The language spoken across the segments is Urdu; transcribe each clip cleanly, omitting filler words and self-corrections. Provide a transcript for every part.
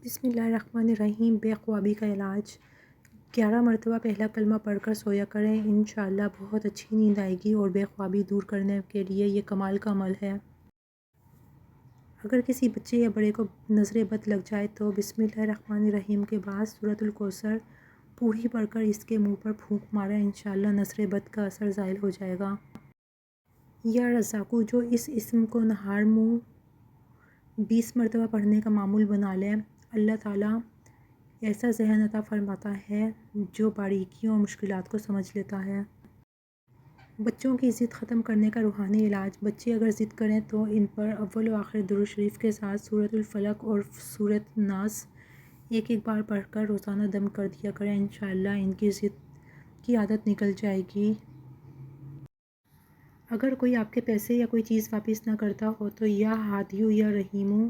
بسم اللہ الرحمن الرحیم۔ بے خوابی کا علاج 11 مرتبہ پہلا کلمہ پڑھ کر سویا کریں، انشاءاللہ بہت اچھی نیند آئے گی اور بے خوابی دور کرنے کے لیے یہ کمال کا عمل ہے۔ اگر کسی بچے یا بڑے کو نظر بد لگ جائے تو بسم اللہ الرحمن الرحیم کے بعد سورۃ الکوثر پوری پڑھ کر اس کے منہ پر پھونک ماریں، انشاءاللہ نظر بد کا اثر زائل ہو جائے گا۔ یا رزاقو، جو اس اسم کو نہار منہ 20 مرتبہ پڑھنے کا معمول بنا لیں، اللہ تعالیٰ ایسا ذہن عطا فرماتا ہے جو باریکیوں اور مشکلات کو سمجھ لیتا ہے۔ بچوں کی ضد ختم کرنے کا روحانی علاج: بچے اگر ضد کریں تو ان پر اول و آخر درود شریف کے ساتھ سورۃ الفلق اور سورۃ الناس ایک بار پڑھ کر روزانہ دم کر دیا کریں، انشاءاللہ ان کی ضد کی عادت نکل جائے گی۔ اگر کوئی آپ کے پیسے یا کوئی چیز واپس نہ کرتا ہو تو یا ہادیو یا رحیمو،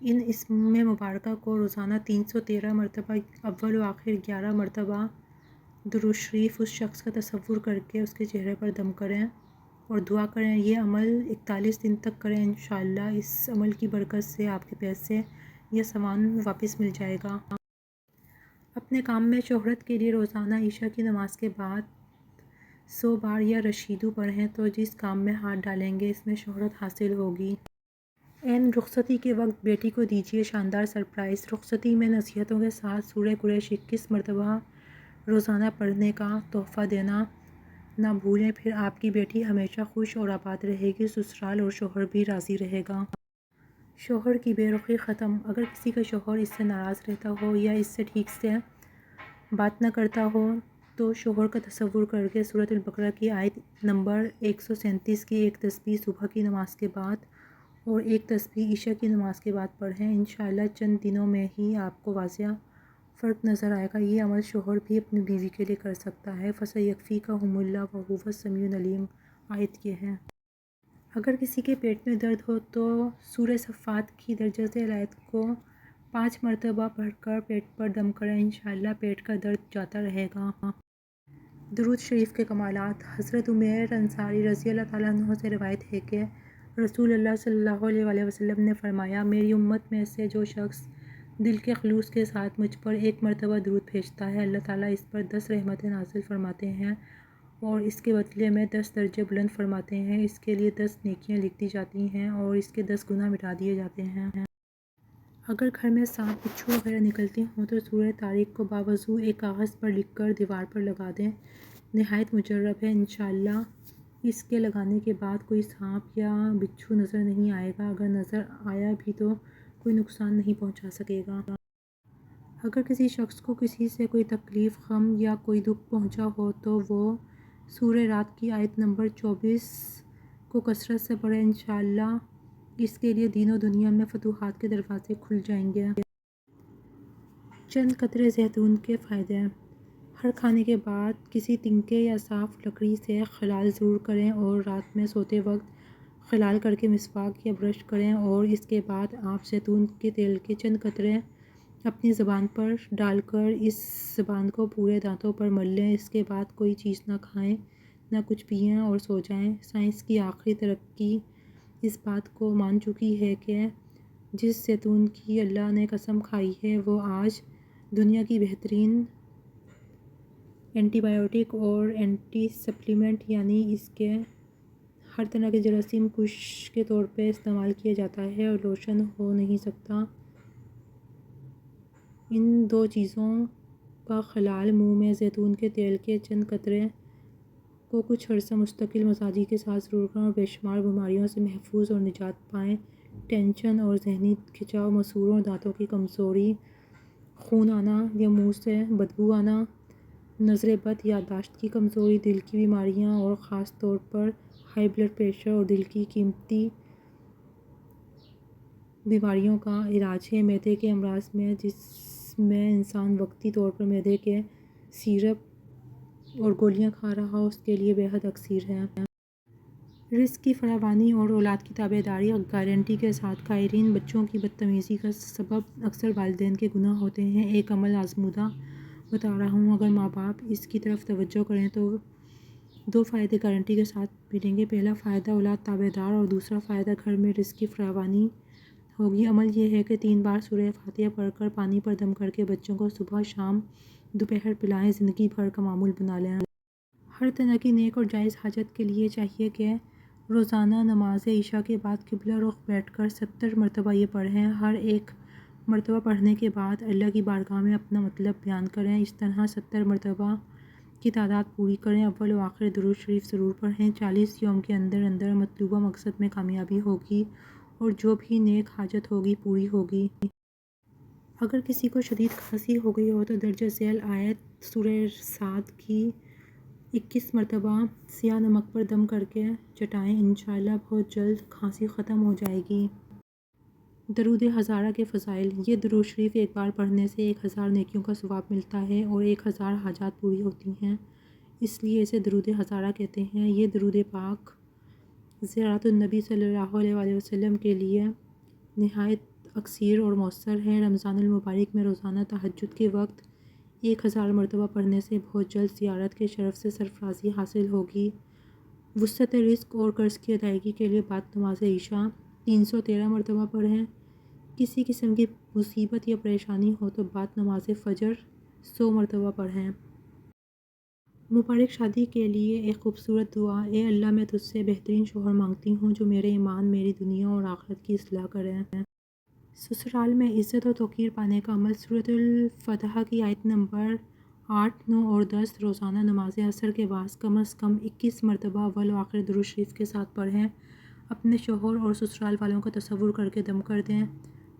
ان اسم مبارکہ کو روزانہ 313 مرتبہ اول و آخر 11 مرتبہ درود شریف اس شخص کا تصور کر کے اس کے چہرے پر دم کریں اور دعا کریں۔ یہ عمل 41 دن تک کریں، انشاءاللہ اس عمل کی برکت سے آپ کے پیسے یا سامان واپس مل جائے گا۔ اپنے کام میں شہرت کے لیے روزانہ عشاء کی نماز کے بعد 100 بار یا رشیدو پڑھیں تو جس کام میں ہاتھ ڈالیں گے اس میں شہرت حاصل ہوگی۔ عین رخصتی کے وقت بیٹی کو دیجیے شاندار سرپرائز: رخصتی میں نصیحتوں کے ساتھ سورہ قریش 21 مرتبہ روزانہ پڑھنے کا تحفہ دینا نہ بھولیں، پھر آپ کی بیٹی ہمیشہ خوش اور آباد رہے گی، سسرال اور شوہر بھی راضی رہے گا۔ شوہر کی بے رخی ختم: اگر کسی کا شوہر اس سے ناراض رہتا ہو یا اس سے ٹھیک سے بات نہ کرتا ہو تو شوہر کا تصور کر کے سورۃ البقرہ کی آیت نمبر 137 کی ایک تسبیح صبح کی نماز کے بعد اور ایک تسبیح عشاء کی نماز کے بعد پڑھیں، انشاءاللہ چند دنوں میں ہی آپ کو واضح فرق نظر آئے گا۔ یہ عمل شوہر بھی اپنی بیوی کے لیے کر سکتا ہے۔ فَسَيَكْفِيكَهُمُ اللَّهُ وَهُوَ السَّمِيعُ الْعَلِيمُ آیت یہ ہے۔ اگر کسی کے پیٹ میں درد ہو تو سورہ صفات کی درجہ ذیل آیت کو 5 مرتبہ پڑھ کر پیٹ پر دم کریں، انشاءاللہ پیٹ کا درد جاتا رہے گا۔ درود شریف کے کمالات: حضرت عمیر انصاری رضی اللہ تعالیٰ عنہ سے روایت ہے کہ رسول اللہ صلی اللہ علیہ وآلہ وسلم نے فرمایا، میری امت میں سے جو شخص دل کے خلوص کے ساتھ مجھ پر 1 مرتبہ درود بھیجتا ہے، اللہ تعالیٰ اس پر 10 رحمتیں نازل فرماتے ہیں اور اس کے بدلے میں 10 درجے بلند فرماتے ہیں، اس کے لیے 10 نیکیاں لکھ دی جاتی ہیں اور اس کے 10 گناہ مٹا دیے جاتے ہیں۔ اگر گھر میں سانپ بچھو وغیرہ نکلتے ہوں تو سورہ طارق کو باوضو ایک کاغذ پر لکھ کر دیوار پر لگا دیں، نہایت مجرب ہے، انشاءاللہ اس کے لگانے کے بعد کوئی سانپ یا بچھو نظر نہیں آئے گا، اگر نظر آیا بھی تو کوئی نقصان نہیں پہنچا سکے گا۔ اگر کسی شخص کو کسی سے کوئی تکلیف، غم یا کوئی دکھ پہنچا ہو تو وہ سورہ رات کی آیت نمبر 24 کو کثرت سے پڑھے، انشاءاللہ اس کے لیے دین و دنیا میں فتوحات کے دروازے کھل جائیں گے۔ چند قطرے زیتون کے فائدے: ہر کھانے کے بعد کسی تنکے یا صاف لکڑی سے خلال ضرور کریں اور رات میں سوتے وقت خلال کر کے مسواک یا برش کریں اور اس کے بعد آپ زیتون کے تیل کے چند قطرے اپنی زبان پر ڈال کر اس زبان کو پورے دانتوں پر مل لیں، اس کے بعد کوئی چیز نہ کھائیں نہ کچھ پئیں اور سو جائیں۔ سائنس کی آخری ترقی اس بات کو مان چکی ہے کہ جس زیتون کی اللہ نے قسم کھائی ہے وہ آج دنیا کی بہترین اینٹی بائیوٹک اور اینٹی سپلیمنٹ یعنی اس کے ہر طرح کے جراثیم کش کے طور پہ استعمال کیا جاتا ہے اور لوشن ہو نہیں سکتا۔ ان 2 چیزوں کا خلال منہ میں زیتون کے تیل کے چند قطرے کو کچھ عرصہ مستقل مزاجی کے ساتھ ضرور کریں اور بے شمار بیماریوں سے محفوظ اور نجات پائیں۔ ٹینشن اور ذہنی کھنچاؤ، مسوروں، دانتوں کی کمزوری، خون آنا یا منہ سے بدبو آنا، نظر بد، یادداشت کی کمزوری، دل کی بیماریاں اور خاص طور پر ہائی بلڈ پریشر اور دل کی قیمتی بیماریوں کا علاج ہے۔ معدے کے امراض میں جس میں انسان وقتی طور پر معدے کے سیرپ اور گولیاں کھا رہا ہو اس کے لیے بے حد اثر ہے۔ رزق کی فراوانی اور اولاد کی تابع داری گارنٹی کے ساتھ: قائرین، بچوں کی بدتمیزی کا سبب اکثر والدین کے گناہ ہوتے ہیں۔ ایک عمل آزمودہ بتا رہا ہوں، اگر ماں باپ اس کی طرف توجہ کریں تو 2 فائدے گارنٹی کے ساتھ ملیں گے۔ پہلا فائدہ اولاد تابع دار اور دوسرا فائدہ گھر میں رزق کی فراوانی۔ ہوگی۔ عمل یہ ہے کہ 3 بار سورہ فاتحہ پڑھ کر پانی پر دم کر کے بچوں کو صبح شام دوپہر پلائیں، زندگی بھر کا معمول بنا لیں۔ ہر طرح کی نیک اور جائز حاجت کے لیے چاہیے کہ روزانہ نماز عشاء کے بعد قبلہ رخ بیٹھ کر 70 مرتبہ یہ پڑھیں۔ ہر ایک مرتبہ پڑھنے کے بعد اللہ کی بارگاہ میں اپنا مطلب بیان کریں۔ اس طرح 70 مرتبہ کی تعداد پوری کریں۔ اول و آخر درود شریف ضرور پڑھیں۔ 40 یوم کے اندر اندر مطلوبہ مقصد میں کامیابی ہوگی اور جو بھی نیک حاجت ہوگی پوری ہوگی۔ اگر کسی کو شدید کھانسی ہو گئی ہو تو درجہ ذیل آیت سورہ صاد کی 21 مرتبہ سیاہ نمک پر دم کر کے چٹائیں، انشاءاللہ بہت جلد کھانسی ختم ہو جائے گی۔ درود ہزارہ کے فضائل۔ یہ درود شریف ایک بار پڑھنے سے 1000 نیکیوں کا ثواب ملتا ہے اور 1000 حاجات پوری ہوتی ہیں، اس لیے اسے درود ہزارہ کہتے ہیں۔ یہ درود پاک زیارت النبی صلی اللہ علیہ وآلہ وسلم کے لیے نہایت اکثر اور مؤثر ہے۔ رمضان المبارک میں روزانہ تہجد کے وقت 1000 مرتبہ پڑھنے سے بہت جلد زیارت کے شرف سے سرفرازی حاصل ہوگی۔ وسعت رزق اور قرض کی ادائیگی کے لیے بعد نماز عشاء 313 مرتبہ پڑھیں۔ کسی قسم کی مصیبت یا پریشانی ہو تو بعد نماز فجر 100 مرتبہ پڑھیں۔ مبارک شادی کے لیے ایک خوبصورت دعا۔ اے اللہ، میں تجھ سے بہترین شوہر مانگتی ہوں جو میرے ایمان، میری دنیا اور آخرت کی اصلاح کرے۔ سسرال میں عزت و توقیر پانے کا عمل۔ سورۃ الفتح کی آیت نمبر 8، 9 اور 10 روزانہ نماز عصر کے بعد کم از کم 21 مرتبہ اول و آخر درود شریف کے ساتھ پڑھیں۔ اپنے شوہر اور سسرال والوں کا تصور کر کے دم کر دیں،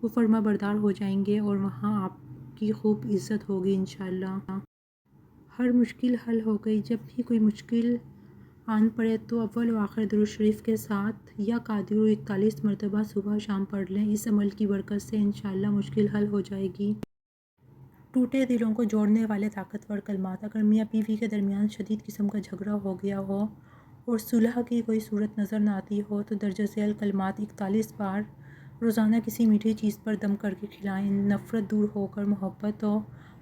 وہ فرما بردار ہو جائیں گے اور وہاں آپ کی خوب عزت ہوگی انشاءاللہ۔ ہر مشکل حل ہو گئی۔ جب بھی کوئی مشکل آن پڑے تو اول و آخر درود شریف کے ساتھ یا قادر 41 مرتبہ صبح شام پڑھ لیں۔ اس عمل کی برکت سے انشاءاللہ مشکل حل ہو جائے گی۔ ٹوٹے دلوں کو جوڑنے والے طاقتور کلمات۔ اگر میاں بیوی کے درمیان شدید قسم کا جھگڑا ہو گیا ہو اور صلح کی کوئی صورت نظر نہ آتی ہو تو درجہ ذیل کلمات 41 بار روزانہ کسی میٹھی چیز پر دم کر کے کھلائیں۔ نفرت دور ہو کر محبت و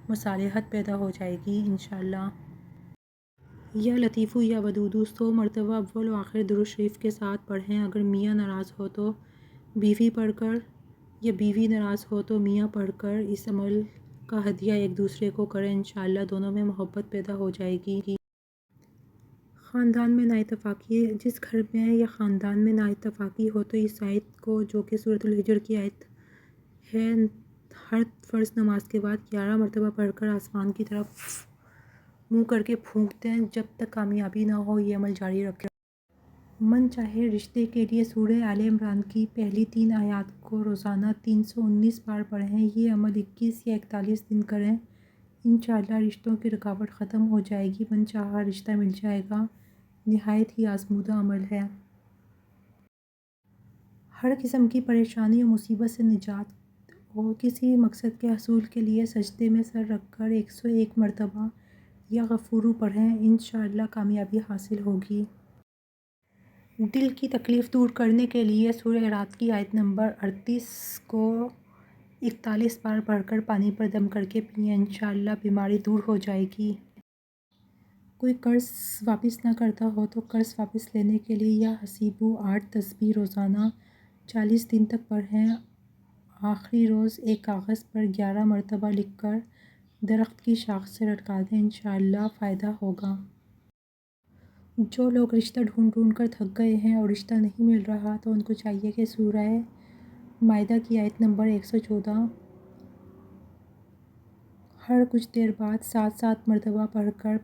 مصالحت پیدا ہو جائے گی انشاءاللہ۔ یا لطیفو یا ودودو 100 مرتبہ اول و آخر درود شریف کے ساتھ پڑھیں۔ اگر میاں ناراض ہو تو بیوی پڑھ کر یا بیوی ناراض ہو تو میاں پڑھ کر اس عمل کا ہدیہ ایک دوسرے کو کریں، انشاءاللہ دونوں میں محبت پیدا ہو جائے گی۔ خاندان میں نااتفاقی۔ جس گھر میں یا خاندان میں نااتفاقی ہو تو اس آیت کو، جو کہ سورۃ الحجر کی آیت ہے، ہر فرض نماز کے بعد 11 مرتبہ پڑھ کر آسمان کی طرف منہ کر کے پھونک دیں۔ جب تک کامیابی نہ ہو یہ عمل جاری رکھیں۔ من چاہے رشتے کے لیے سورہ آل عمران کی پہلی 3 آیات کو روزانہ 319 بار پڑھیں۔ یہ عمل 21 یا 41 دن کریں، انشاءاللہ رشتوں کی رکاوٹ ختم ہو جائے گی، من چاہا رشتہ مل جائے گا۔ نہایت ہی آزمودہ عمل ہے۔ ہر قسم کی پریشانی اور مصیبت سے نجات اور کسی مقصد کے حصول کے لیے سجدے میں سر رکھ کر 101 مرتبہ یا غفور پڑھیں، انشاءاللہ کامیابی حاصل ہوگی۔ دل کی تکلیف دور کرنے کے لیے سورہ رات کی آیت نمبر 38 کو 41 بار پڑھ کر پانی پر دم کر کے پئیں، انشاءاللہ بیماری دور ہو جائے گی۔ کوئی قرض واپس نہ کرتا ہو تو قرض واپس لینے کے لیے یا حسیبو 8 تسبیح روزانہ 40 دن تک پڑھیں۔ آخری روز ایک کاغذ پر 11 مرتبہ لکھ کر درخت کی شاخ سے لٹکا دیں، انشاءاللہ فائدہ ہوگا۔ جو لوگ رشتہ ڈھونڈ ڈھونڈ کر تھک گئے ہیں اور رشتہ نہیں مل رہا تو ان کو چاہیے کہ سورہ مائدہ کی آیت نمبر 114 ہر کچھ دیر بعد 7 مرتبہ پڑھ کر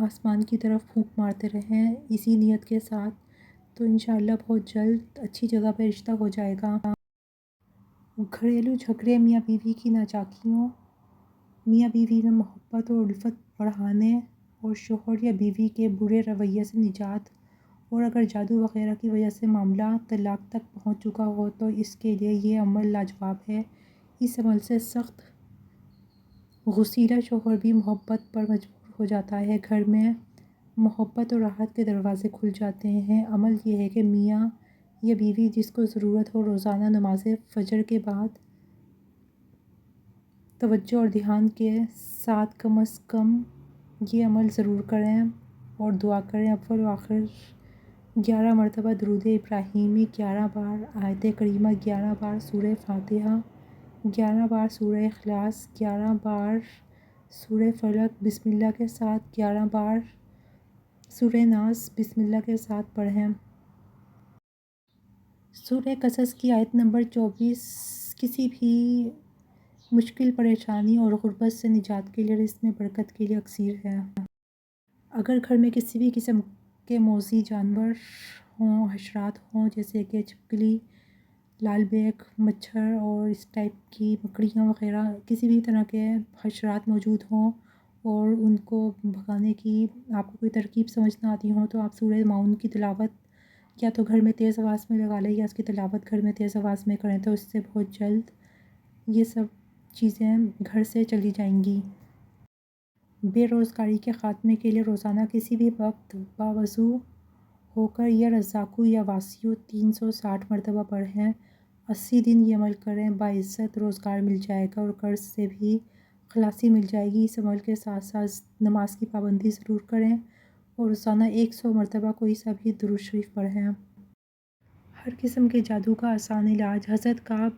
آسمان کی طرف پھونک مارتے رہیں، اسی نیت کے ساتھ، تو انشاءاللہ بہت جلد اچھی جگہ پہ رشتہ ہو جائے گا۔ گھریلو جھگڑے۔ میاں بیوی کی ناچاکیوں۔ میاں بیوی میں محبت اور الفت بڑھانے اور شوہر یا بیوی کے برے رویے سے نجات، اور اگر جادو وغیرہ کی وجہ سے معاملہ طلاق تک پہنچ چکا ہو تو اس کے لیے یہ عمل لاجواب ہے۔ اس عمل سے سخت غصیرہ شوہر بھی محبت پر مجبور ہو جاتا ہے، گھر میں محبت اور راحت کے دروازے کھل جاتے ہیں۔ عمل یہ ہے کہ میاں یا بیوی جس کو ضرورت ہو روزانہ نماز فجر کے بعد توجہ اور دھیان کے ساتھ کم از کم یہ عمل ضرور کریں اور دعا کریں۔ اول و آخر 11 مرتبہ درود ابراہیمی، 11 بار آیت کریمہ، 11 بار سورہ فاتحہ، 11 بار سورہ اخلاص، 11 بار سورہ فلق بسم اللہ کے ساتھ، 11 بار سورہ ناس بسم اللہ کے ساتھ پڑھیں۔ سورہ قصص کی آیت نمبر 24 کسی بھی مشکل، پریشانی اور غربت سے نجات کے لیے، رزق میں برکت کے لیے اکسیر ہے۔ اگر گھر میں کسی بھی قسم کے موذی جانور ہوں، حشرات ہوں، جیسے کہ چھپکلی، لال بیگ، مچھر اور اس ٹائپ کی مکڑیاں وغیرہ، کسی بھی طرح کے حشرات موجود ہوں اور ان کو بھگانے کی آپ کو کوئی ترکیب سمجھ نہ آتی ہوں، تو آپ سورہ معون کی تلاوت یا تو گھر میں تیز آواز میں لگا لیں یا اس کی تلاوت گھر میں تیز آواز میں کریں، تو اس سے بہت جلد یہ سب چیزیں گھر سے چلی جائیں گی۔ بے روزگاری کے خاتمے کے لیے روزانہ کسی بھی وقت باوضو ہو کر یا رزاقو یا واسیو 360 مرتبہ پڑھیں، 80 دن یہ عمل کریں، باعزت روزگار مل جائے گا اور قرض سے بھی خلاصی مل جائے گی۔ اس عمل کے ساتھ ساتھ نماز کی پابندی ضرور کریں اور روزانہ 100 مرتبہ کوئی سا بھی درود شریف پڑھیں۔ ہر قسم کے جادو کا آسان علاج۔ حضرت کعب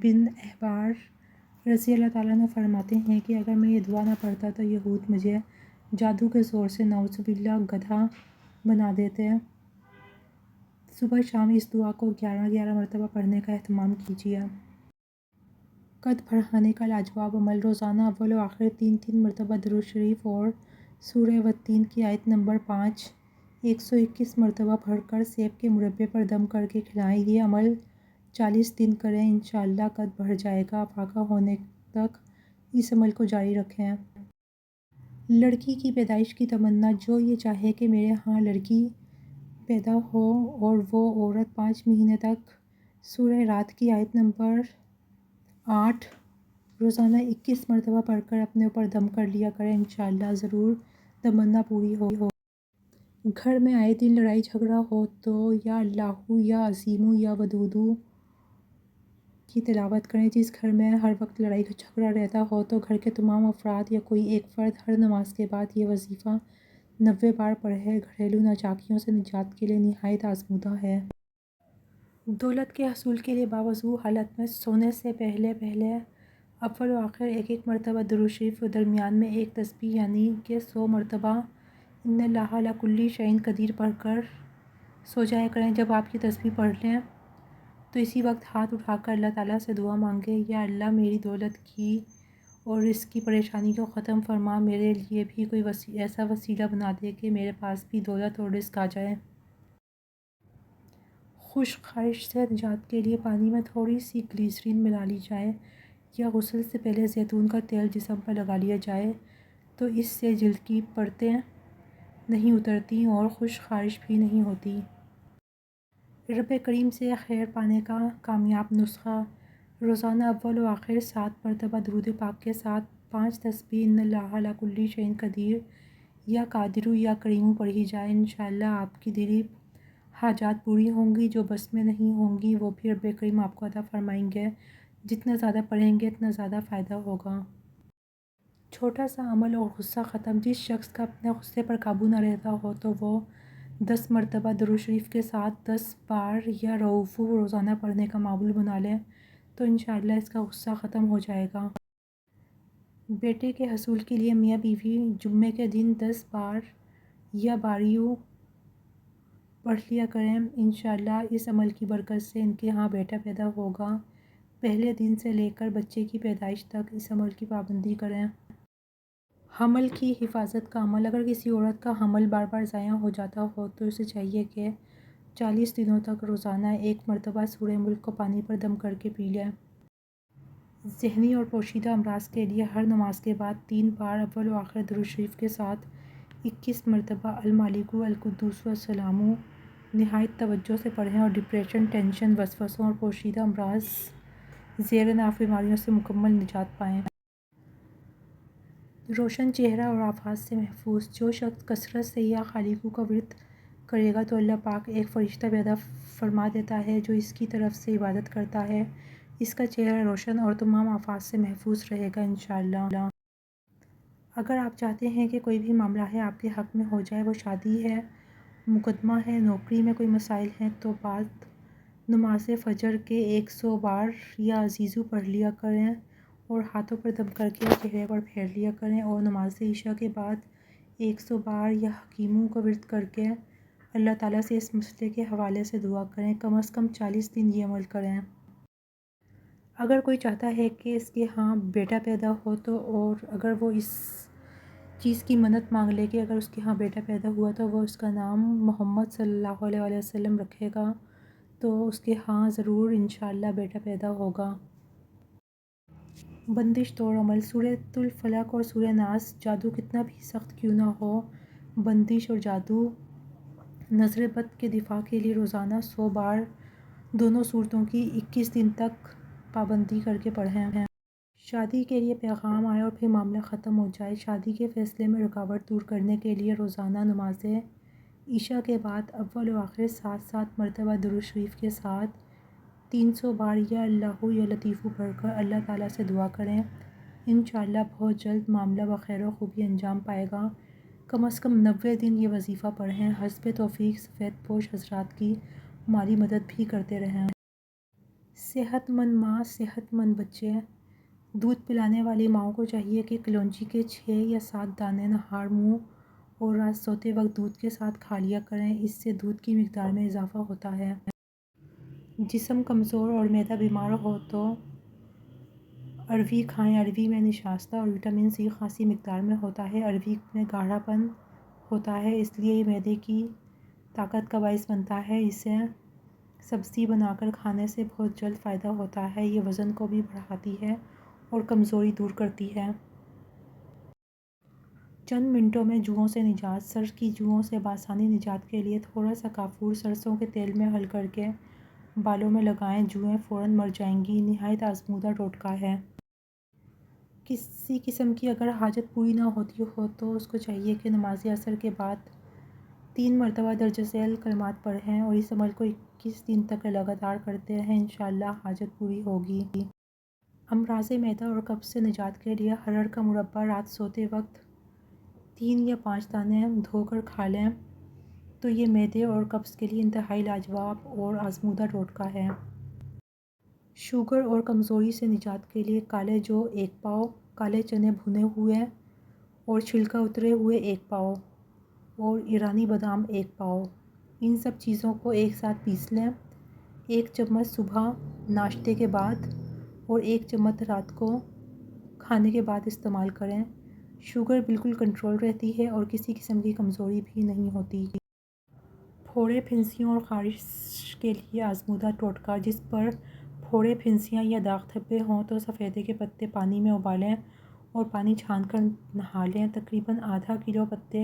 بن احبار رضی اللہ تعالیٰ عنہ فرماتے ہیں کہ اگر میں یہ دعا نہ پڑھتا تو یہود مجھے جادو کے زور سے نعوذ باللہ گدھا بنا دیتے۔ صبح شام اس دعا کو 11 مرتبہ پڑھنے کا اہتمام کیجیے۔ قد بڑھانے کا لاجواب عمل۔ روزانہ اول و آخر 3 مرتبہ درود شریف اور سورہ والتین کی آیت نمبر 5 121 مرتبہ پڑھ کر سیب کے مربے پر دم کر کے کھلائیں۔ یہ عمل 40 دن کریں، انشاءاللہ قد بڑھ جائے گا۔ افاقہ ہونے تک اس عمل کو جاری رکھیں۔ لڑکی کی پیدائش کی تمنا۔ جو یہ چاہے کہ میرے ہاں لڑکی پیدا ہو اور وہ عورت 5 مہینے تک سورہ رات کی آیت نمبر 8 روزانہ 21 مرتبہ پڑھ کر اپنے اوپر دم کر لیا کریں، انشاءاللہ ضرور تمنا پوری ہو۔ گھر میں آئے دن لڑائی جھگڑا ہو تو یا اللہ یا عظیم یا ودود کی تلاوت کریں۔ جس گھر میں ہر وقت لڑائی جھگڑا رہتا ہو تو گھر کے تمام افراد یا کوئی ایک فرد ہر نماز کے بعد یہ وظیفہ 90 بار پڑھے۔ گھریلو ناچاکیوں سے نجات کے لیے نہایت آزمودہ ہے۔ دولت کے حصول کے لیے باوضو حالت میں سونے سے پہلے اول و آخر 1 مرتبہ درود شریف و درمیان میں ایک تسبیح یعنی کہ 100 مرتبہ ان اللہ علی کل شیء قدیر پڑھ کر سو جایا کریں۔ جب آپ یہ تسبیح پڑھ لیں تو اسی وقت ہاتھ اٹھا کر اللہ تعالیٰ سے دعا مانگیں، یا اللہ میری دولت کی اور رزق کی پریشانی کو ختم فرما، میرے لیے بھی کوئی ایسا وسیلہ بنا دے کہ میرے پاس بھی دولت اور رزق آ جائے۔ خشک خارش سے نجات کے لیے پانی میں تھوڑی سی گلیسرین ملا لی جائے یا غسل سے پہلے زیتون کا تیل جسم پر لگا لیا جائے تو اس سے جلد کی پرتیں نہیں اترتی اور خشک خارش بھی نہیں ہوتی۔ رب کریم سے خیر پانے کا کامیاب نسخہ۔ روزانہ اول و آخر 7 مرتبہ درود پاک کے ساتھ 5 تسبیح ان اللہ علی کل شیء قدیر یا قادر یا کریم پڑھی جائے، انشاءاللہ آپ کی دلی حاجات پوری ہوں گی۔ جو بس میں نہیں ہوں گی وہ بھی رب کریم آپ کو عطا فرمائیں گے۔ جتنا زیادہ پڑھیں گے اتنا زیادہ فائدہ ہوگا۔ چھوٹا سا عمل اور غصہ ختم۔ جس شخص کا اپنے غصے پر قابو نہ رہتا ہو تو وہ 10 مرتبہ درود شریف کے ساتھ 10 بار یا رؤوف روزانہ پڑھنے کا معمول بنا لیں تو انشاءاللہ اس کا غصہ ختم ہو جائے گا۔ بیٹے کے حصول کے لیے میاں بیوی جمعے کے دن 10 بار یا باریوں پڑھ لیا کریں، انشاءاللہ اس عمل کی برکت سے ان کے ہاں بیٹا پیدا ہوگا۔ پہلے دن سے لے کر بچے کی پیدائش تک اس عمل کی پابندی کریں۔ حمل کی حفاظت کا عمل۔ اگر کسی عورت کا حمل بار بار ضائع ہو جاتا ہو تو اسے چاہیے کہ 40 دنوں تک روزانہ 1 مرتبہ سورہ ملک کو پانی پر دم کر کے پی لے۔ ذہنی اور پوشیدہ امراض کے لیے ہر نماز کے بعد 3 بار اول و آخر درود شریف کے ساتھ 21 مرتبہ المالک القدوس السلام نہایت توجہ سے پڑھیں اور ڈپریشن، ٹینشن، وسوسوں اور پوشیدہ امراض زیر ناف بیماریوں سے مکمل نجات پائیں۔ روشن چہرہ اور آفات سے محفوظ۔ جو شخص کثرت سے یا خالقوں کا ورد کرے گا تو اللہ پاک ایک فرشتہ پیدا فرما دیتا ہے جو اس کی طرف سے عبادت کرتا ہے، اس کا چہرہ روشن اور تمام آفات سے محفوظ رہے گا انشاءاللہ۔ اگر آپ چاہتے ہیں کہ کوئی بھی معاملہ ہے آپ کے حق میں ہو جائے، وہ شادی ہے مقدمہ ہے، نوکری میں کوئی مسائل ہیں تو بعد نماز فجر کے 100 بار یا عزیزو پڑھ لیا کریں اور ہاتھوں پر دم کر کے چہرے پر پھیر لیا کریں، اور نماز عشاء کے بعد 100 بار یا حکیموں کا ورد کر کے اللہ تعالیٰ سے اس مسئلے کے حوالے سے دعا کریں۔ کم از کم 40 دن یہ عمل کریں۔ اگر کوئی چاہتا ہے کہ اس کے ہاں بیٹا پیدا ہو تو، اور اگر وہ اس چیز کی منت مانگ لے کہ اگر اس کے ہاں بیٹا پیدا ہوا تو وہ اس کا نام محمد صلی اللہ علیہ وآلہ وسلم رکھے گا، تو اس کے ہاں ضرور انشاءاللہ بیٹا پیدا ہوگا۔ بندش طور عمل سورۃ الفلق اور سورہ ناس، جادو کتنا بھی سخت کیوں نہ ہو، بندش اور جادو نظر بد کے دفاع کے لیے روزانہ 100 بار دونوں صورتوں کی 21 دن تک پابندی کر کے پڑھیں۔ شادی کے لیے پیغام آئے اور پھر معاملہ ختم ہو جائے، شادی کے فیصلے میں رکاوٹ دور کرنے کے لیے روزانہ نماز عشاء کے بعد اول و آخر 7 مرتبہ درود شریف کے ساتھ 300 بار یا اللہ یا لطیفو پڑھ کر اللہ تعالیٰ سے دعا کریں۔ انشاءاللہ بہت جلد معاملہ بخیر و خوبی انجام پائے گا۔ کم از کم 90 دن یہ وظیفہ پڑھیں، حسب توفیق سفید پوش حضرات کی مالی مدد بھی کرتے رہیں۔ صحت مند ماں، صحت مند بچے۔ دودھ پلانے والی ماؤں کو چاہیے کہ کلونجی کے 6 یا 7 دانے نہار منہ اور رات سوتے وقت دودھ کے ساتھ کھا لیا کریں، اس سے دودھ کی مقدار میں اضافہ ہوتا ہے۔ جسم کمزور اور معدہ بیمار ہو تو اروی کھائیں، اروی میں نشاستہ اور وٹامن سی خاصی مقدار میں ہوتا ہے۔ اروی میں گاڑھا پن ہوتا ہے، اس لیے یہ معدے کی طاقت کا باعث بنتا ہے، اسے سبزی بنا کر کھانے سے بہت جلد فائدہ ہوتا ہے۔ یہ وزن کو بھی بڑھاتی ہے اور کمزوری دور کرتی ہے۔ چند منٹوں میں جوؤں سے نجات۔ سر کی جوؤں سے بآسانی نجات کے لیے تھوڑا سا کافور سرسوں کے تیل میں حل کر کے بالوں میں لگائیں، جوئیں فوراً مر جائیں گی۔ نہایت آزمودہ ٹوٹکا ہے۔ کسی قسم کی اگر حاجت پوری نہ ہوتی ہو تو اس کو چاہیے کہ نماز عصر کے بعد 3 مرتبہ درج ذیل کلمات پڑھیں اور اس عمل کو 21 دن تک لگاتار کرتے رہیں، انشاءاللہ حاجت پوری ہوگی۔ امراض معدہ اور قبض سے نجات کے لیے ہرڑ کا مربع رات سوتے وقت 3 یا 5 دانے دھو کر کھا لیں تو یہ معدے اور قبض کے لیے انتہائی لاجواب اور آزمودہ ٹوٹکا ہے۔ شوگر اور کمزوری سے نجات کے لیے کالے جو 1 پاؤ، کالے چنے بھنے ہوئے اور چھلکا اترے ہوئے 1 پاؤ اور ایرانی بادام 1 پاؤ، ان سب چیزوں کو ایک ساتھ پیس لیں۔ 1 چمچ صبح ناشتے کے بعد اور 1 چمچ رات کو کھانے کے بعد استعمال کریں۔ شوگر بالکل کنٹرول رہتی ہے اور کسی قسم کی کمزوری بھی نہیں ہوتی۔ پھوڑے پھنسیوں اور خارش کے لیے آزمودہ ٹوٹکا، جس پر پھوڑے پھنسیاں یا داغ دھبے ہوں تو سفیدے کے پتے پانی میں ابالیں اور پانی چھان کر نہا لیں۔ تقریباً آدھا کلو پتے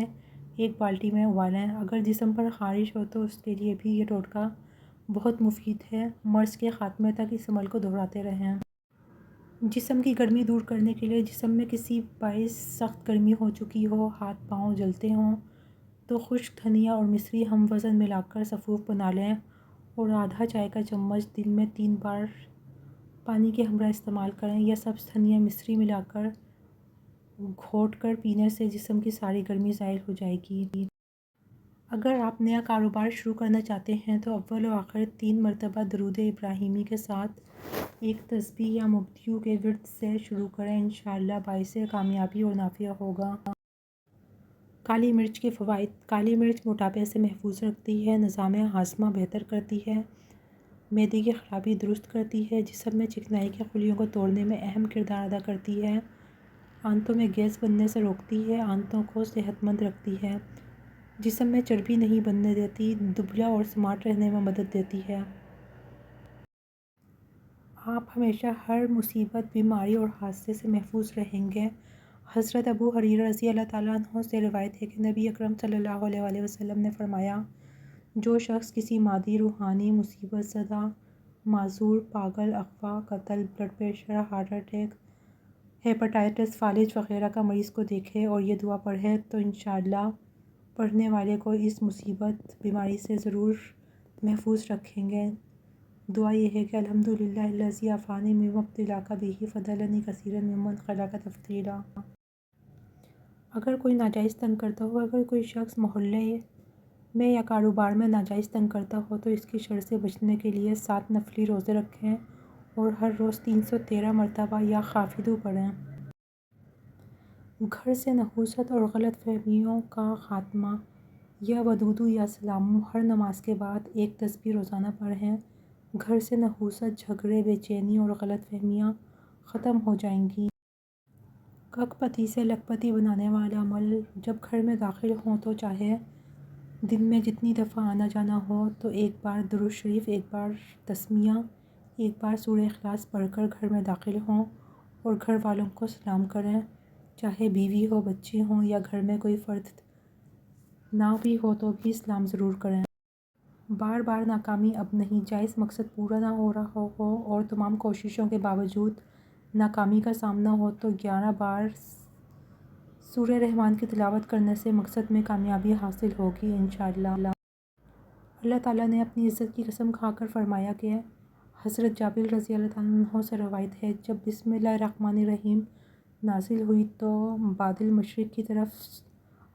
1 بالٹی میں ابالیں۔ اگر جسم پر خارش ہو تو اس کے لیے بھی یہ ٹوٹکا بہت مفید ہے۔ مرض کے خاتمے تک اس عمل کو دہراتے رہیں۔ جسم کی گرمی دور کرنے کے لیے جسم میں کسی باعث سخت گرمی ہو چکی ہو، ہاتھ پاؤں جلتے ہوں تو خشک دھنیا اور مصری ہم وزن ملا کر سفوف بنا لیں اور آدھا چائے کا چمچ دن میں 3 بار پانی کے ہمراہ استعمال کریں، یا سبز دھنیا مصری ملا کر گھونٹ کر پینے سے جسم کی ساری گرمی زائل ہو جائے گی۔ اگر آپ نیا کاروبار شروع کرنا چاہتے ہیں تو اول و آخر 3 مرتبہ درود ابراہیمی کے ساتھ ایک تسبیح یا مبتدیوں کے ورد سے شروع کریں، انشاءاللہ باعث کامیابی اور نافع ہوگا۔ کالی مرچ کے فوائد۔ کالی مرچ موٹاپے سے محفوظ رکھتی ہے، نظام ہاضمہ بہتر کرتی ہے، معدے کی خرابی درست کرتی ہے، جسم میں چکنائی کے خلیوں کو توڑنے میں اہم کردار ادا کرتی ہے، آنتوں میں گیس بننے سے روکتی ہے، آنتوں کو صحت مند رکھتی ہے، جسم میں چربی نہیں بننے دیتی، دبلا اور سمارٹ رہنے میں مدد دیتی ہے۔ آپ ہمیشہ ہر مصیبت، بیماری اور حادثے سے محفوظ رہیں گے۔ حضرت ابو ہریرہ رضی اللہ تعالیٰ عنہ سے روایت ہے کہ نبی اکرم صلی اللہ علیہ وآلہ وسلم نے فرمایا، جو شخص کسی مادی، روحانی مصیبت زدہ، معذور، پاگل، اغوا، قتل، blood pressure, heart attack, hepatitis, فالج وغیرہ کا مریض کو دیکھے اور یہ دعا پڑھے تو انشاءاللہ پڑھنے والے کو اس مصیبت، بیماری سے ضرور محفوظ رکھیں گے۔ دعا یہ ہے کہ الحمدللہ الذی عافانی مما ابتلاک بہ فضلنی کثیرا ممن خلق تفضیلا۔ اگر کوئی ناجائز تنگ کرتا ہو، اگر کوئی شخص محلے میں یا کاروبار میں ناجائز تنگ کرتا ہو تو اس کی شر سے بچنے کے لیے 7 نفلی روزے رکھیں اور ہر روز 313 مرتبہ یا خافضو پڑھیں۔ گھر سے نحوست اور غلط فہمیوں کا خاتمہ، یا ودودو یا سلامو ہر نماز کے بعد ایک تسبیح روزانہ پڑھیں۔ گھر سے نحوست، جھگڑے، بے چینی اور غلط فہمیاں ختم ہو جائیں گی۔ کک پتی سے لکھپتی بنانے والا عمل، جب گھر میں داخل ہوں تو چاہے دن میں جتنی دفعہ آنا جانا ہو تو ایک بار درود شریف، ایک بار تسمیہ، ایک بار سورہ اخلاص پڑھ کر گھر میں داخل ہوں اور گھر والوں کو سلام کریں، چاہے بیوی ہو، بچے ہوں یا گھر میں کوئی فرد نہ بھی ہو تو بھی سلام ضرور کریں۔ بار بار ناکامی اب نہیں، جائز مقصد پورا نہ ہو رہا ہو اور تمام کوششوں کے باوجود ناکامی کا سامنا ہو تو 11 بار سورہ رحمان کی تلاوت کرنے سے مقصد میں کامیابی حاصل ہوگی انشاءاللہ۔ اللہ تعالیٰ نے اپنی عزت کی قسم کھا کر فرمایا کہ حضرت جابر رضی اللہ عنہ سے روایت ہے، جب بسم اللہ الرحمن الرحیم نازل ہوئی تو بادل مشرق کی طرف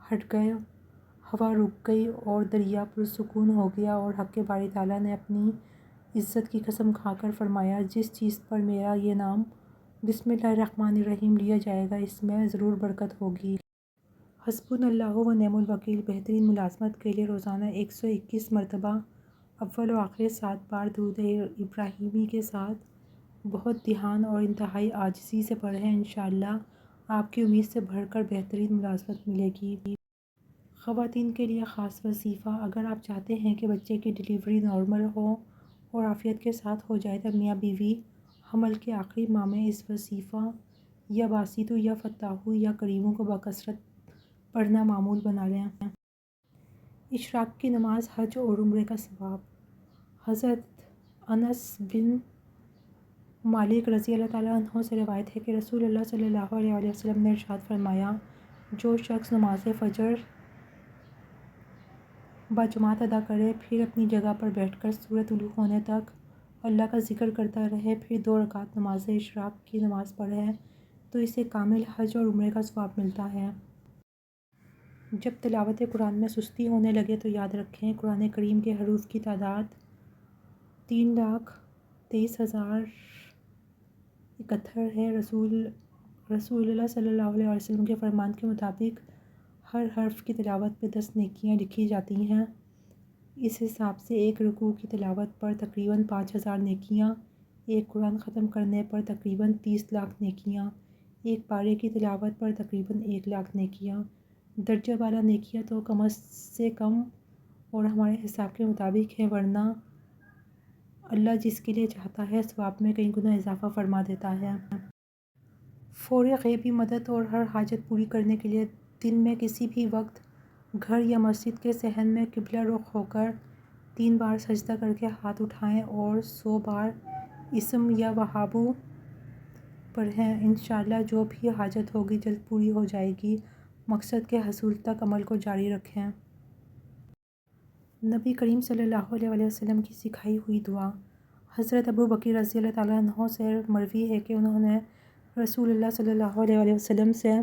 ہٹ گئے، ہوا رک گئی اور دریا پرسکون ہو گیا، اور حق باری تعالیٰ نے اپنی عزت کی قسم کھا کر فرمایا، جس چیز پر میرا یہ نام بسم اللہ الرحمن الرحیم لیا جائے گا اس میں ضرور برکت ہوگی۔ حسبنا اللہ و نعم الوکیل بہترین ملازمت کے لیے روزانہ 121 مرتبہ اول و آخر 7 بار درود ابراہیمی کے ساتھ بہت دھیان اور انتہائی عاجزی سے پڑھیں، انشاءاللہ آپ کی امید سے بڑھ کر بہترین ملازمت ملے گی۔ خواتین کے لیے خاص وظیفہ، اگر آپ چاہتے ہیں کہ بچے کی ڈلیوری نارمل ہو اور عافیت کے ساتھ ہو جائے تو میاں بیوی حمل کے آخری ماہ میں اس وظیفہ یا باسطو یا فتاحو یا کریمو کو بکثرت پڑھنا معمول بنا لیں۔ اشراق کی نماز، حج اور عمرے کا ثواب۔ حضرت انس بن مالک رضی اللہ تعالیٰ عنہ سے روایت ہے کہ رسول اللہ صلی اللہ علیہ وسلم نے ارشاد فرمایا، جو شخص نماز فجر باجماعت ادا کرے، پھر اپنی جگہ پر بیٹھ کر سورج طلوع ہونے تک اللہ کا ذکر کرتا رہے، پھر 2 رکعت نماز اشراق کی نماز پڑھے تو اسے کامل حج اور عمرے کا ثواب ملتا ہے۔ جب تلاوت قرآن میں سستی ہونے لگے تو یاد رکھیں قرآن کریم کے حروف کی تعداد 3,23,071 ہے۔ رسول اللہ صلی اللہ علیہ وسلم کے فرمان کے مطابق ہر حرف کی تلاوت پہ 10 نیکیاں لکھی جاتی ہیں۔ اس حساب سے ایک رکوع کی تلاوت پر تقریباً 5,000 نیکیاں، ایک قرآن ختم کرنے پر تقریباً 30 لاکھ نیکیاں، ایک پارے کی تلاوت پر تقریباً 1 لاکھ نیکیاں۔ درجہ بالا نیکیاں تو کم سے کم اور ہمارے حساب کے مطابق ہیں، ورنہ اللہ جس کے لیے چاہتا ہے ثواب میں کئی گنا اضافہ فرما دیتا ہے۔ فوری غیبی مدد اور ہر حاجت پوری کرنے کے لیے دن میں کسی بھی وقت گھر یا مسجد کے صحن میں قبلہ رخ ہو کر 3 بار سجدہ کر کے ہاتھ اٹھائیں اور 100 بار اسم یا وہابو پڑھیں، انشاءاللہ جو بھی حاجت ہوگی جلد پوری ہو جائے گی۔ مقصد کے حصول تک عمل کو جاری رکھیں۔ نبی کریم صلی اللہ علیہ وسلم کی سکھائی ہوئی دعا۔ حضرت ابو بکر رضی اللہ تعالیٰ عنہ سے مروی ہے کہ انہوں نے رسول اللہ صلی اللہ علیہ وسلم سے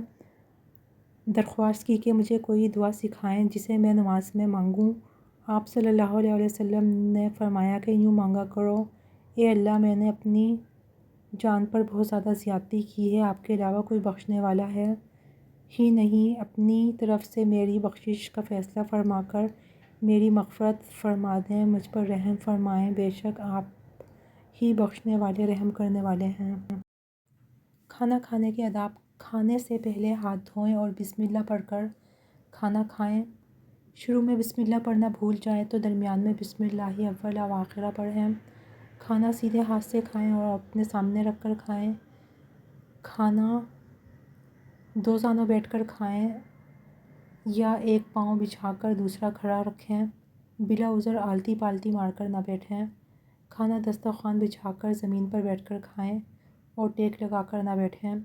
درخواست کی کہ مجھے کوئی دعا سکھائیں جسے میں نماز میں مانگوں۔ آپ صلی اللہ علیہ وسلم نے فرمایا کہ یوں مانگا کرو، اے اللہ، میں نے اپنی جان پر بہت زیادہ زیادتی کی ہے، آپ کے علاوہ کوئی بخشنے والا ہے ہی نہیں، اپنی طرف سے میری بخشش کا فیصلہ فرما کر میری مغفرت فرما دیں، مجھ پر رحم فرمائیں، بے شک آپ ہی بخشنے والے رحم کرنے والے ہیں۔ کھانا کھانے کے آداب۔ کھانے سے پہلے ہاتھ دھوئیں اور بسم اللہ پڑھ کر کھانا کھائیں۔ شروع میں بسم اللہ پڑھنا بھول جائیں تو درمیان میں بسم اللہ اول و آخرہ پڑھیں۔ کھانا سیدھے ہاتھ سے کھائیں اور اپنے سامنے رکھ کر کھائیں۔ کھانا 2 زانوں بیٹھ کر کھائیں یا ایک پاؤں بچھا کر دوسرا کھڑا رکھیں، بلا عذر آلتی پالتی مار کر نہ بیٹھیں۔ کھانا دسترخوان بچھا کر زمین پر بیٹھ کر کھائیں اور ٹیک لگا کر نہ بیٹھیں۔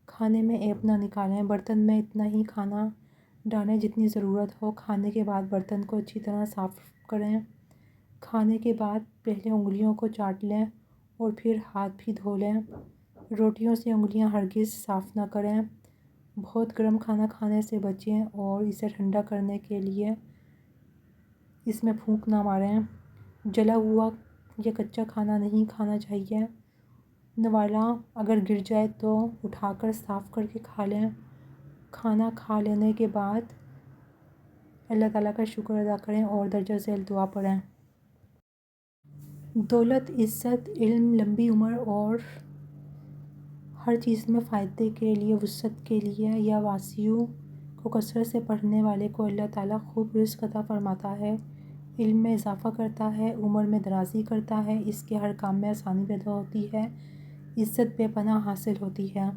کھانے میں ایپ نہ نکالیں۔ برتن میں اتنا ہی کھانا ڈالیں جتنی ضرورت ہو۔ کھانے کے بعد برتن کو اچھی طرح صاف کریں۔ کھانے کے بعد پہلے انگلیوں کو چاٹ لیں اور پھر ہاتھ بھی دھو لیں۔ روٹیوں سے انگلیاں ہرگز صاف نہ کریں۔ بہت گرم کھانا کھانے سے بچیں اور اسے ٹھنڈا کرنے کے لیے اس میں پھونک نہ ماریں۔ جلا ہوا یا کچا کھانا نہیں کھانا چاہیے۔ نوالا اگر گر جائے تو اٹھا کر صاف کر کے کھا لیں۔ کھانا کھا لینے کے بعد اللہ تعالیٰ کا شکر ادا کریں اور درجہ ذیل دعا پڑھیں۔ دولت، عزت، علم، لمبی عمر اور ہر چیز میں فائدے کے لیے، وسعت کے لیے یا واسعیوں کو کثرت سے پڑھنے والے کو اللہ تعالیٰ خوب رزق عطا فرماتا ہے، علم میں اضافہ کرتا ہے، عمر میں درازی کرتا ہے، اس کے ہر کام میں آسانی پیدا ہوتی ہے، عزت بے پناہ حاصل ہوتی ہے۔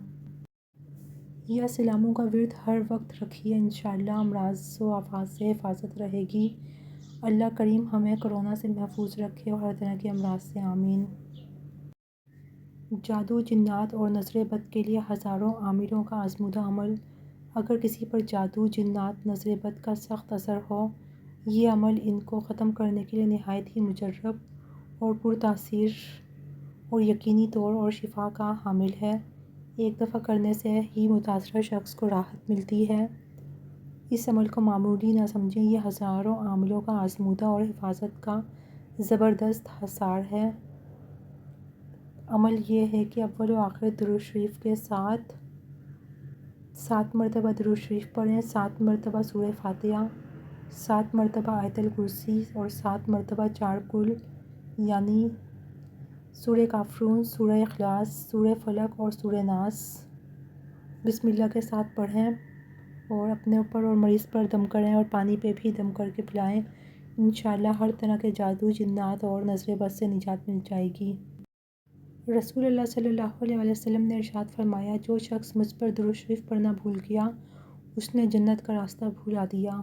یا سلاموں کا ورد ہر وقت رکھیے، انشاءاللہ امراض و آفات سے حفاظت رہے گی۔ اللہ کریم ہمیں کرونا سے محفوظ رکھے اور ہر طرح کے امراض سے، آمین۔ جادو، جنات اور نظر بد کے لیے ہزاروں عاملوں کا آزمودہ عمل۔ اگر کسی پر جادو، جنات، نظر بد کا سخت اثر ہو، یہ عمل ان کو ختم کرنے کے لیے نہایت ہی مجرب اور پرتاثیر اور یقینی طور اور شفا کا حامل ہے۔ ایک دفعہ کرنے سے ہی متاثرہ شخص کو راحت ملتی ہے۔ اس عمل کو معمولی نہ سمجھیں، یہ ہزاروں عاملوں کا آزمودہ اور حفاظت کا زبردست حصار ہے۔ عمل یہ ہے کہ اول و آخر درود شریف کے ساتھ 7 مرتبہ درود شریف پڑھیں، 7 مرتبہ سورہ فاتحہ، 7 مرتبہ آیت الکرسی اور 7 مرتبہ 4 کل یعنی سورہ کافرون، سورہ اخلاص، سورہ فلق اور سورہ ناس بسم اللہ کے ساتھ پڑھیں اور اپنے اوپر اور مریض پر دم کریں اور پانی پہ بھی دم کر کے پلائیں۔ انشاءاللہ ہر طرح کے جادو، جنات اور نظر بد سے نجات مل جائے گی۔ رسول اللہ صلی اللہ علیہ وسلم نے ارشاد فرمایا، جو شخص مجھ پر درود شریف پڑھنا بھول گیا، اس نے جنت کا راستہ بھلا دیا۔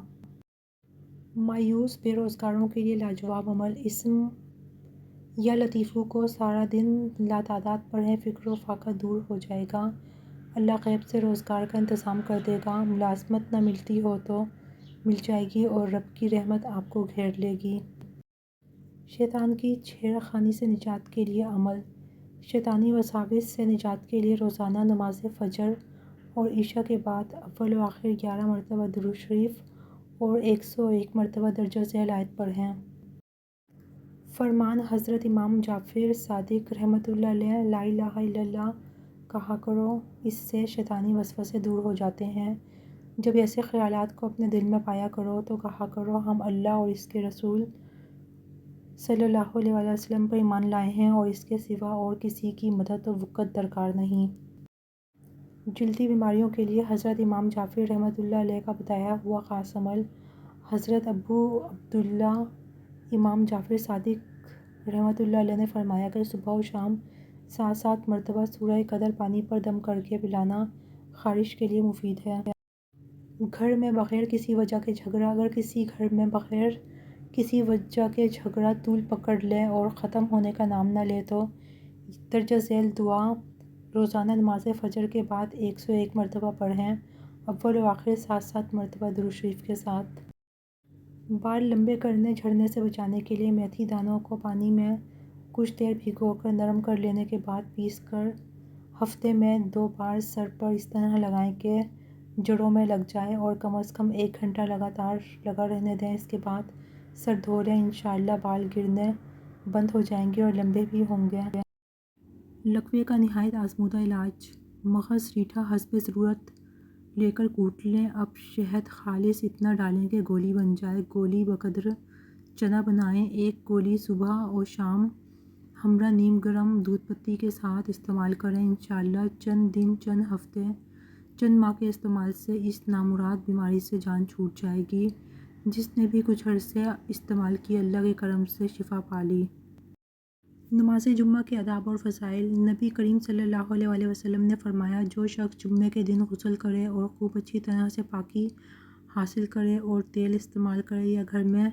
مایوس بے روزگاروں کے لیے لاجواب عمل۔ اسم یا لطیفوں کو سارا دن لاتعداد پڑھیں، فکر و فاقہ دور ہو جائے گا، اللہ غیب سے روزگار کا انتظام کر دے گا، ملازمت نہ ملتی ہو تو مل جائے گی اور رب کی رحمت آپ کو گھیر لے گی۔ شیطان کی چھیڑ خانی سے نجات کے لیے عمل۔ شیطانی وساوس سے نجات کے لیے روزانہ نماز فجر اور عشاء کے بعد اول و آخر 11 مرتبہ درود شریف اور 101 مرتبہ درجہ ذیل آیت پڑھیں۔ فرمان حضرت امام جعفر صادق رحمۃ اللہ علیہ، لا الہ الا اللہ کہا کرو، اس سے شیطانی وسوسے دور ہو جاتے ہیں۔ جب ایسے خیالات کو اپنے دل میں پایا کرو تو کہا کرو، ہم اللہ اور اس کے رسول صلی اللہ علیہ وسلم پر ایمان لائے ہیں اور اس کے سوا اور کسی کی مدد و وقت درکار نہیں۔ جلدی بیماریوں کے لیے حضرت امام جعفر رحمۃ اللہ علیہ کا بتایا ہوا خاص عمل۔ حضرت ابو عبداللہ امام جعفر صادق رحمۃ اللہ علیہ نے فرمایا کہ صبح و شام 7 مرتبہ سورہ قدر پانی پر دم کر کے پلانا خارش کے لیے مفید ہے۔ گھر میں بغیر کسی وجہ کے جھگڑا۔ اگر کسی گھر میں بغیر کسی وجہ کے جھگڑا طول پکڑ لے اور ختم ہونے کا نام نہ لے تو درجہ ذیل دعا روزانہ نماز فجر کے بعد 101 مرتبہ پڑھیں، اول و آخر 7 مرتبہ درود شریف کے ساتھ۔ بال لمبے کرنے، جھڑنے سے بچانے کے لیے میتھی دانوں کو پانی میں کچھ دیر بھگو کر نرم کر لینے کے بعد پیس کر ہفتے میں 2 بار سر پر اس طرح لگائیں کہ جڑوں میں لگ جائے اور کم از کم 1 گھنٹہ لگاتار لگا رہنے دیں۔ اس کے بعد سر دھو لیں، انشاءاللہ بال گرنے بند ہو جائیں گے اور لمبے بھی ہوں گے۔ لکوے کا نہایت آزمودہ علاج۔ مغز، ریٹھا حسب ضرورت لے کر کوٹ لیں۔ اب شہد خالص اتنا ڈالیں کہ گولی بن جائے۔ گولی بقدر چنا بنائیں۔ 1 گولی صبح و شام ہمراہ نیم گرم دودھ پتی کے ساتھ استعمال کریں، انشاءاللہ چند دن، چند ہفتے، چند ماہ کے استعمال سے اس نامراد بیماری سے جان چھوٹ جائے گی۔ جس نے بھی کچھ عرصے استعمال کی، اللہ کے کرم سے شفا پا لی۔ نماز جمعہ کے آداب اور فضائل۔ نبی کریم صلی اللہ علیہ وسلم نے فرمایا، جو شخص جمعے کے دن غسل کرے اور خوب اچھی طرح سے پاکی حاصل کرے اور تیل استعمال کرے یا گھر میں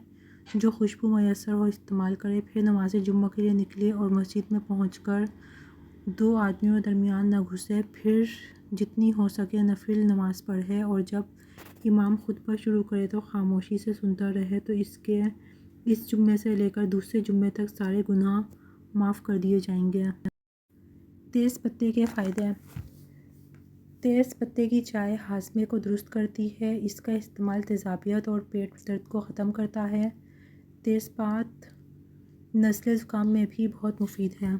جو خوشبو میسر ہو استعمال کرے، پھر نماز جمعہ کے لیے نکلے اور مسجد میں پہنچ کر 2 آدمیوں درمیان نہ گھسے، پھر جتنی ہو سکے نفل نماز پڑھے اور جب امام خطبہ شروع کرے تو خاموشی سے سنتا رہے تو اس جمعے سے لے کر دوسرے جمعے تک سارے گناہ معاف کر دیے جائیں گے۔ تیز پتے کے فائدے۔ تیز پتے کی چائے ہاضمے کو درست کرتی ہے۔ اس کا استعمال تیزابیت اور پیٹ درد کو ختم کرتا ہے۔ تیز پات نزلے زکام میں بھی بہت مفید ہیں۔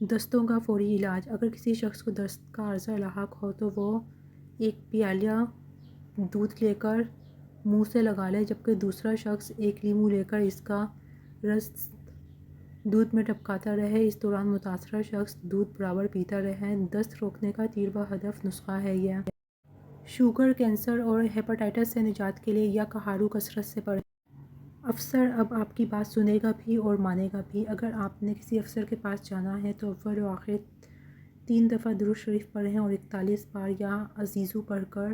دستوں کا فوری علاج: اگر کسی شخص کو دست کا عارضہ لاحق ہو تو وہ ایک پیالہ دودھ لے کر منہ سے لگا لے، جبکہ دوسرا شخص ایک لیمو لے کر اس کا رس دودھ میں ٹپکاتا رہے۔ اس دوران متاثرہ شخص دودھ برابر پیتا رہے۔ دست روکنے کا تیر بہدف نسخہ ہے یہ۔ شوگر، کینسر اور ہیپاٹائٹس سے نجات کے لیے یا کہاڑو کثرت سے پڑھیں۔ افسر اب آپ کی بات سنے گا بھی اور مانے گا بھی۔ اگر آپ نے کسی افسر کے پاس جانا ہے تو اول و آخر 3 دفعہ درود شریف پڑھیں اور 41 بار یا عزیزو پڑھ کر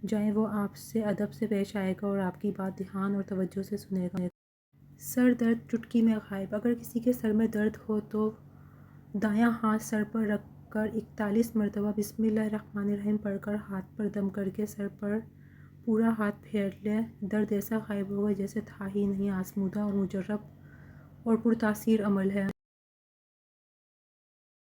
جائیں۔ وہ آپ سے ادب سے پیش آئے گا اور آپ کی بات دھیان اور توجہ سے سنے گا۔ سر درد چٹکی میں غائب: اگر کسی کے سر میں درد ہو تو دایاں ہاتھ سر پر رکھ کر 41 مرتبہ بسم اللہ الرحمن الرحیم پڑھ کر ہاتھ پر دم کر کے سر پر پورا ہاتھ پھیر لے۔ درد ایسا غائب ہوگا جیسے تھا ہی نہیں۔ آزمودہ اور مجرب اور پرتاثیر عمل ہے۔